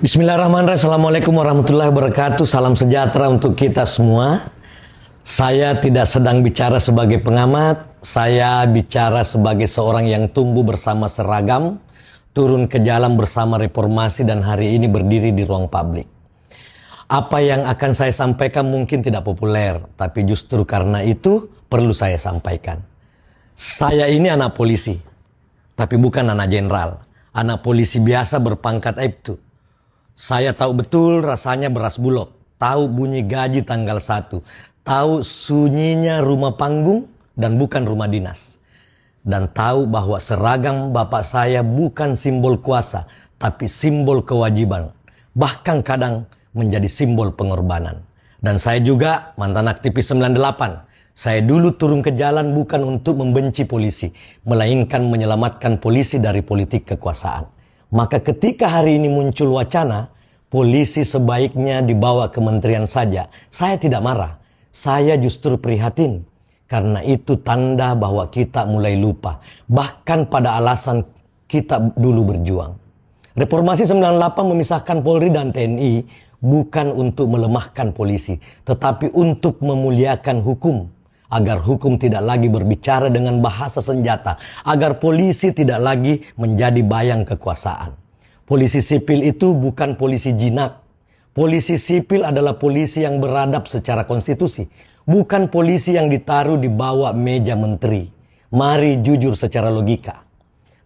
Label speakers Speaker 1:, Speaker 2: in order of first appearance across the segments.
Speaker 1: Bismillahirrahmanirrahim. Assalamualaikum warahmatullahi wabarakatuh. Salam sejahtera untuk kita semua. Saya tidak sedang bicara sebagai pengamat. Saya bicara sebagai seorang yang tumbuh bersama seragam, turun ke jalan bersama reformasi, dan hari ini berdiri di ruang publik. Apa yang akan saya sampaikan mungkin tidak populer, tapi justru karena itu perlu saya sampaikan. Saya ini anak polisi, tapi bukan anak jenderal. Anak polisi biasa berpangkat Aibtu. Saya tahu betul rasanya beras bulog, tahu bunyi gaji tanggal 1, tahu sunyinya rumah panggung dan bukan rumah dinas. Dan tahu bahwa seragam bapak saya bukan simbol kuasa, tapi simbol kewajiban. Bahkan kadang menjadi simbol pengorbanan. Dan saya juga mantan aktivis 98. Saya dulu turun ke jalan bukan untuk membenci polisi, melainkan menyelamatkan polisi dari politik kekuasaan. Maka ketika hari ini muncul wacana, polisi sebaiknya dibawa kementerian saja, saya tidak marah. Saya justru prihatin. Karena itu tanda bahwa kita mulai lupa. Bahkan pada alasan kita dulu berjuang. Reformasi 98 memisahkan Polri dan TNI bukan untuk melemahkan polisi, tetapi untuk memuliakan hukum. Agar hukum tidak lagi berbicara dengan bahasa senjata. Agar polisi tidak lagi menjadi bayang kekuasaan. Polisi sipil itu bukan polisi jinak. Polisi sipil adalah polisi yang beradab secara konstitusi. Bukan polisi yang ditaruh di bawah meja menteri. Mari jujur secara logika.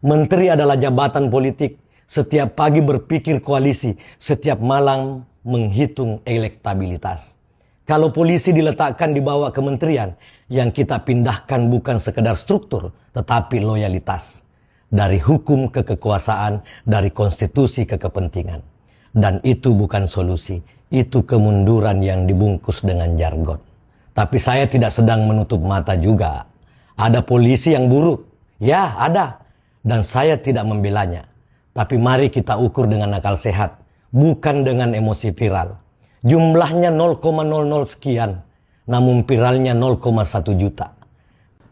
Speaker 1: Menteri adalah jabatan politik. Setiap pagi berpikir koalisi. Setiap malam menghitung elektabilitas. Kalau polisi diletakkan di bawah kementerian, yang kita pindahkan bukan sekedar struktur, tetapi loyalitas. Dari hukum ke kekuasaan, dari konstitusi ke kepentingan. Dan itu bukan solusi, itu kemunduran yang dibungkus dengan jargon. Tapi saya tidak sedang menutup mata juga. Ada polisi yang buruk, ya ada. Dan saya tidak membelanya. Tapi mari kita ukur dengan akal sehat, bukan dengan emosi viral. Jumlahnya 0,00 sekian, namun viralnya 0,1 juta.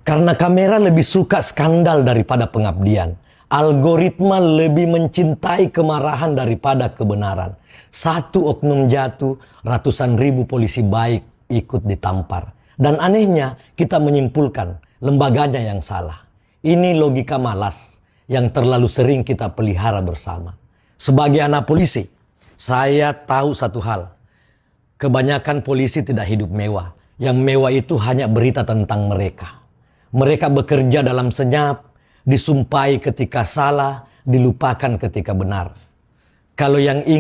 Speaker 1: Karena kamera lebih suka skandal daripada pengabdian. Algoritma lebih mencintai kemarahan daripada kebenaran. Satu oknum jatuh, ratusan ribu polisi baik ikut ditampar. Dan anehnya kita menyimpulkan lembaganya yang salah. Ini logika malas yang terlalu sering kita pelihara bersama. Sebagai anak polisi, saya tahu satu hal. Kebanyakan polisi tidak hidup mewah. Yang mewah itu hanya berita tentang mereka. Mereka bekerja dalam senyap, disumpahi ketika salah, dilupakan ketika benar. Kalau yang ingin